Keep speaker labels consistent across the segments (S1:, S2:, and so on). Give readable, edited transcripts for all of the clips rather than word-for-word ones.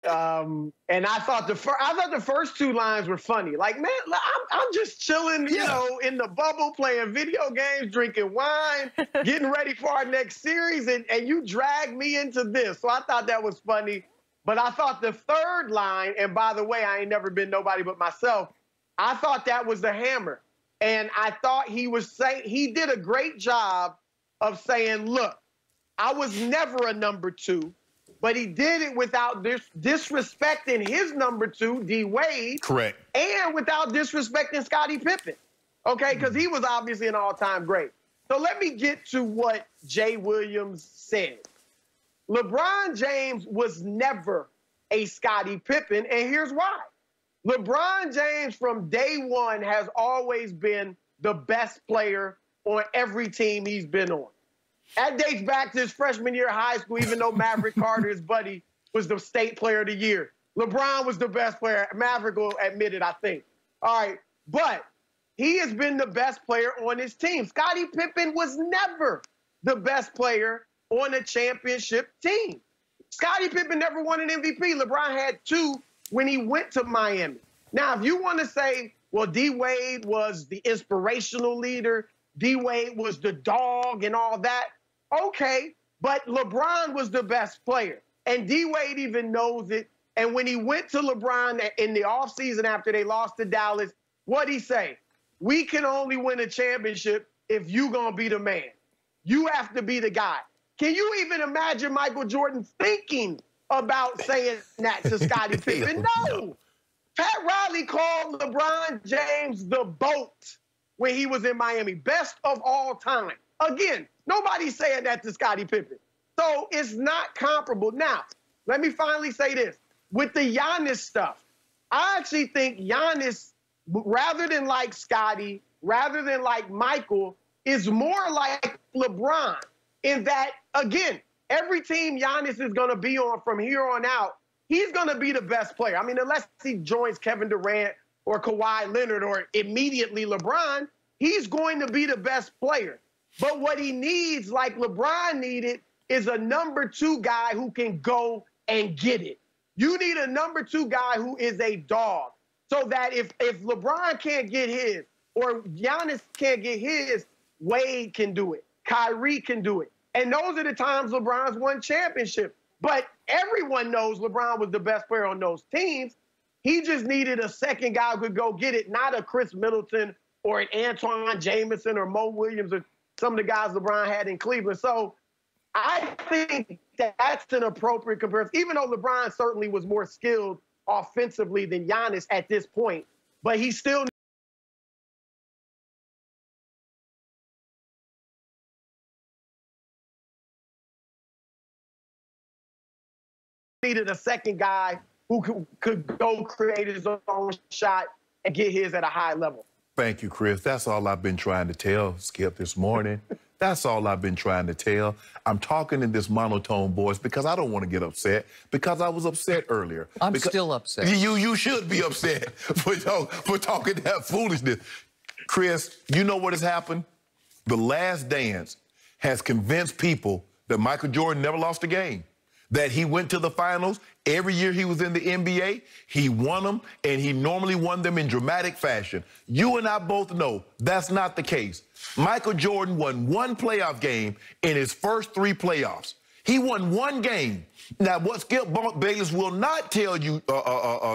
S1: And I thought the first two lines were funny. Like, man, I'm just chilling, you know, in the bubble, playing video games, drinking wine, getting ready for our next series, and you drag me into this. So I thought that was funny. But I thought the third line, and by the way, I ain't never been nobody but myself, I thought that was the hammer. And I thought he did a great job of saying, look, I was never a number two. But he did it without disrespecting his number two, D. Wade.
S2: Correct.
S1: And without disrespecting Scottie Pippen. Okay, because he was obviously an all-time great. So let me get to what Jay Williams said. LeBron James was never a Scottie Pippen, and here's why. LeBron James from day one has always been the best player on every team he's been on. That dates back to his freshman year of high school, even though Maverick Carter, his buddy, was the state player of the year. LeBron was the best player. Maverick will admit it, I think. All right, but he has been the best player on his team. Scottie Pippen was never the best player on a championship team. Scottie Pippen never won an MVP. LeBron had two when he went to Miami. Now, if you want to say, well, D. Wade was the inspirational leader, D. Wade was the dog and all that, okay, but LeBron was the best player. And D. Wade even knows it. And when he went to LeBron in the offseason after they lost to Dallas, what'd he say? We can only win a championship if you gonna be the man. You have to be the guy. Can you even imagine Michael Jordan thinking about saying that to Scottie Pippen? No. Pat Riley called LeBron James the GOAT when he was in Miami. Best of all time. Again, nobody's saying that to Scottie Pippen. So it's not comparable. Now, let me finally say this. With the Giannis stuff, I actually think Giannis, rather than like Scottie, rather than like Michael, is more like LeBron in that, again, every team Giannis is going to be on from here on out, he's going to be the best player. I mean, unless he joins Kevin Durant or Kawhi Leonard or immediately LeBron, he's going to be the best player. But what he needs, like LeBron needed, is a number two guy who can go and get it. You need a number two guy who is a dog, so that if LeBron can't get his or Giannis can't get his, Wade can do it. Kyrie can do it. And those are the times LeBron's won championships. But everyone knows LeBron was the best player on those teams. He just needed a second guy who could go get it, not a Chris Middleton or an Antoine Jameson or Mo Williams or some of the guys LeBron had in Cleveland. So I think that's an appropriate comparison, even though LeBron certainly was more skilled offensively than Giannis at this point. But he still needed a second guy who could go create his own shot and get his at a high level.
S2: Thank you, Chris. That's all I've been trying to tell Skip this morning. That's all I've been trying to tell. I'm talking in this monotone voice because I don't want to get upset, because I was upset earlier.
S3: I'm still upset.
S2: You should be upset for talking that foolishness. Chris, you know what has happened? The Last Dance has convinced people that Michael Jordan never lost a game, that he went to the finals. Every year he was in the NBA, he won them, and he normally won them in dramatic fashion. You and I both know that's not the case. Michael Jordan won one playoff game in his first three playoffs. He won one game. Now, what Skip Bayless will not tell you,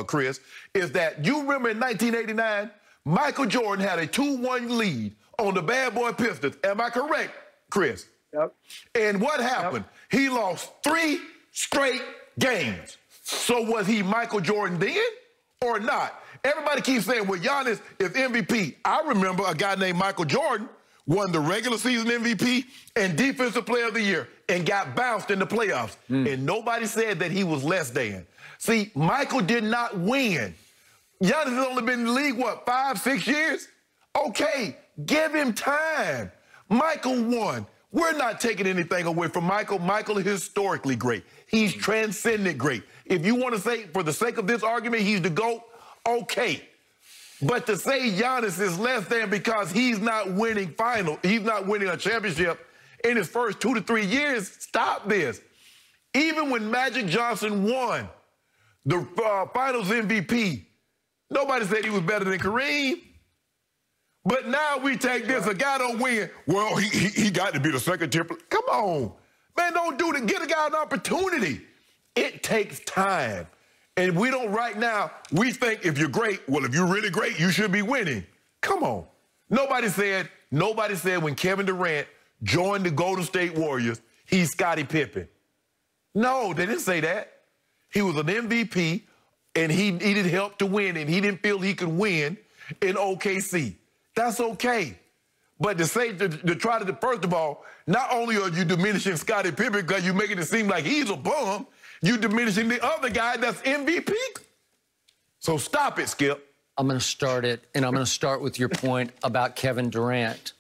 S2: Chris, is that you remember in 1989, Michael Jordan had a 2-1 lead on the Bad Boy Pistons. Am I correct, Chris?
S1: Yep.
S2: And what happened? Yep. He lost 3 straight games. So was he Michael Jordan then or not? Everybody keeps saying, well, Giannis is MVP. I remember a guy named Michael Jordan won the regular season MVP and Defensive Player of the Year and got bounced in the playoffs. And nobody said that he was less than. See, Michael did not win. Giannis has only been in the league, what, 5, 6 years? Okay, give him time. Michael won. We're not taking anything away from Michael. Michael is historically great. He's transcendent great. If you want to say, for the sake of this argument, he's the GOAT, okay. But to say Giannis is less than because he's not winning he's not winning a championship in his first 2 to 3 years, stop this. Even when Magic Johnson won the Finals MVP, nobody said he was better than Kareem. But now we take this, a guy don't win. Well, he got to be the second triple. Come on. Man, don't do that. Get a guy an opportunity. It takes time. And we don't right now, we think if you're great, well, if you're really great, you should be winning. Come on. Nobody said when Kevin Durant joined the Golden State Warriors, he's Scottie Pippen. No, they didn't say that. He was an MVP, and he needed help to win, and he didn't feel he could win in OKC. That's okay. But to say, to try to, first of all, not only are you diminishing Scottie Pippen because you're making it seem like he's a bum, you're diminishing the other guy that's MVP. So stop it, Skip.
S3: I'm going to start it, and I'm going to start with your point about Kevin Durant.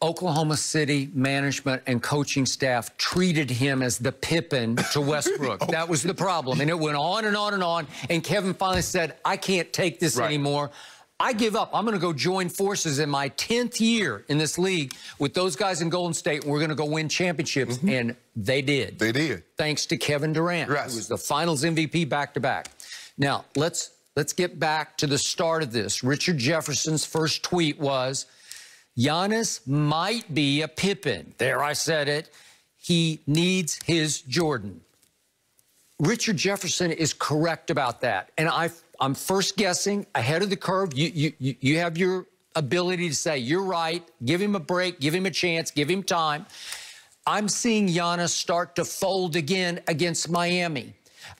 S3: Oklahoma City management and coaching staff treated him as the Pippen to Westbrook. Okay. That was the problem. And it went on and on and on. And Kevin finally said, I can't take this anymore. I give up. I'm going to go join forces in my 10th year in this league with those guys in Golden State. And we're going to go win championships. And they did.
S2: They did.
S3: Thanks to Kevin Durant, who was the Finals MVP back-to-back. Now, let's get back to the start of this. Richard Jefferson's first tweet was, Giannis might be a Pippen. There, I said it. He needs his Jordan. Richard Jefferson is correct about that. And I'm first guessing ahead of the curve. You have your ability to say, you're right, give him a break, give him a chance, give him time. I'm seeing Giannis start to fold again against Miami.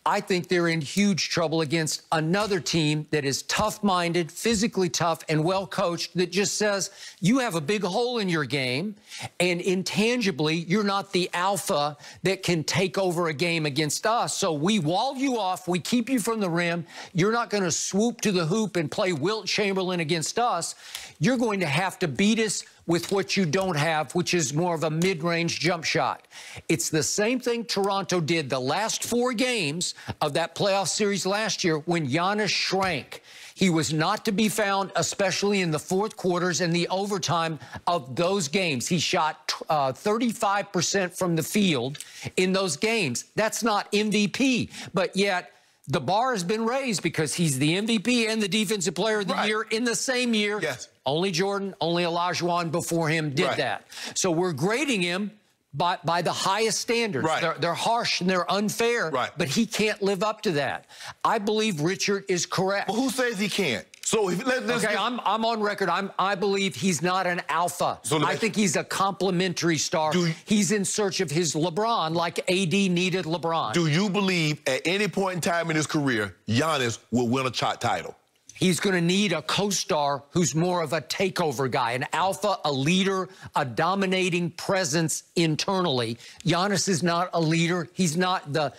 S3: I think they're in huge trouble against another team that is tough-minded, physically tough, and well-coached that just says, you have a big hole in your game, and intangibly, you're not the alpha that can take over a game against us. So we wall you off. We keep you from the rim. You're not going to swoop to the hoop and play Wilt Chamberlain against us. You're going to have to beat us with what you don't have, which is more of a mid-range jump shot. It's the same thing Toronto did the last 4 games of that playoff series last year when Giannis shrank. He was not to be found, especially in the fourth quarters and the overtime of those games. He shot 35% from the field in those games. That's not MVP, but yet the bar has been raised because he's the MVP and the Defensive Player of the Year in the same year.
S2: Yes.
S3: Only Jordan, only Olajuwon before him did that. So we're grading him by the highest standards. They're harsh and they're unfair, but he can't live up to that. I believe Richard is correct.
S2: Well, who says he can't? So
S3: I'm on record. I believe he's not an alpha. So I think he's a complementary star. He's in search of his LeBron, like AD needed LeBron.
S2: Do you believe at any point in time in his career, Giannis will win a title?
S3: He's going to need a co-star who's more of a takeover guy, an alpha, a leader, a dominating presence internally. Giannis is not a leader. He's not the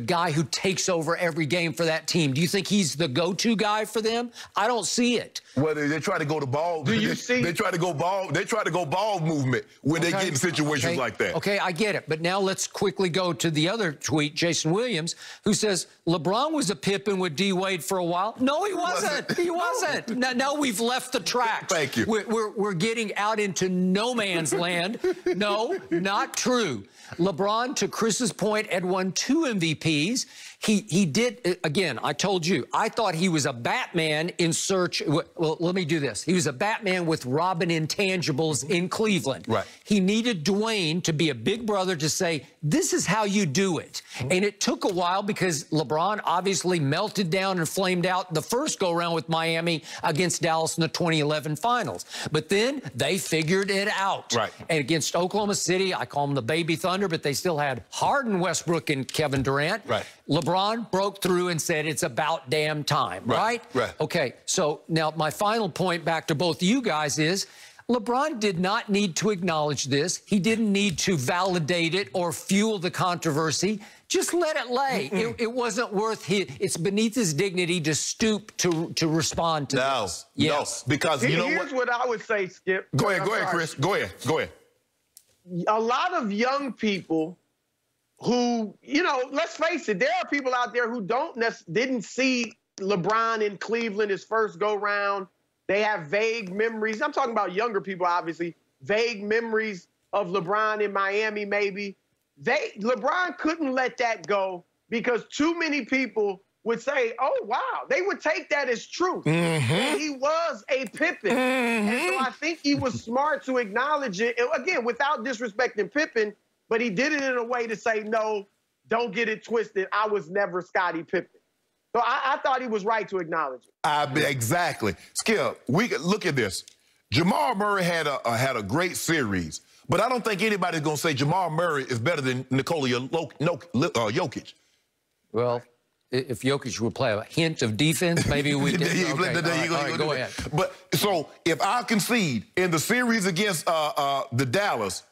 S3: guy who takes over every game for that team. Do you think he's the go-to guy for them? I don't see it.
S2: Well, they try to go to ball.
S1: Do you see?
S2: They try to go ball. They try to go ball movement when they get in situations like that.
S3: Okay, I get it. But now let's quickly go to the other tweet, Jason Williams, who says LeBron was a Pippen with D. Wade for a while. No, he wasn't. He wasn't. Now we've left the tracks.
S2: Thank you.
S3: We're getting out into no man's land. No, not true. LeBron, to Chris's point, had won 2 MVPs. He did, again, I told you, I thought he was a Batman in search. Well, let me do this. He was a Batman with Robin intangibles in Cleveland. He needed Dwayne to be a big brother to say, this is how you do it. And it took a while because LeBron obviously melted down and flamed out the first go-around with Miami against Dallas in the 2011 finals. But then they figured it out. And against Oklahoma City, I call them the Baby Thunder, but they still had Harden, Westbrook, and Kevin Durant. LeBron broke through and said, it's about damn time, right? Okay, so now my final point back to both you guys is, LeBron did not need to acknowledge this. He didn't need to validate it or fuel the controversy. Just let it lay. It wasn't worth it's beneath his dignity to stoop to respond to this.
S2: No, because you know
S1: here's what I would say, Skip.
S2: Go ahead, Chris. Go ahead.
S1: A lot of young people who, you know, let's face it, there are people out there who didn't see LeBron in Cleveland his first go-round. They have vague memories. I'm talking about younger people, obviously. Vague memories of LeBron in Miami, maybe. LeBron couldn't let that go because too many people would say, oh, wow. They would take that as truth. And he was a Pippen. And so I think he was smart to acknowledge it, again, without disrespecting Pippen, but he did it in a way to say, no, don't get it twisted. I was never Scottie Pippen. So I thought he was right to acknowledge it.
S2: Exactly. Skip, we could look at this. Jamal Murray had a great series, but I don't think anybody's going to say Jamal Murray is better than Nikola Jokic.
S3: Well, if Jokic would play a hint of defense, maybe we could. Go ahead.
S2: But so if I concede in the series against the Dallas,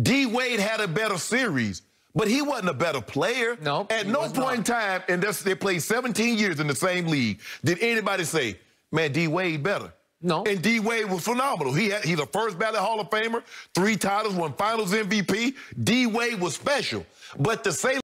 S2: D. Wade had a better series, but he wasn't a better player.
S3: No,
S2: at no point in time, and they played 17 years in the same league, did anybody say, man, D. Wade better?
S3: No.
S2: And D. Wade was phenomenal. He's a first ballot Hall of Famer, 3 titles, 1 Finals MVP. D. Wade was special. But to say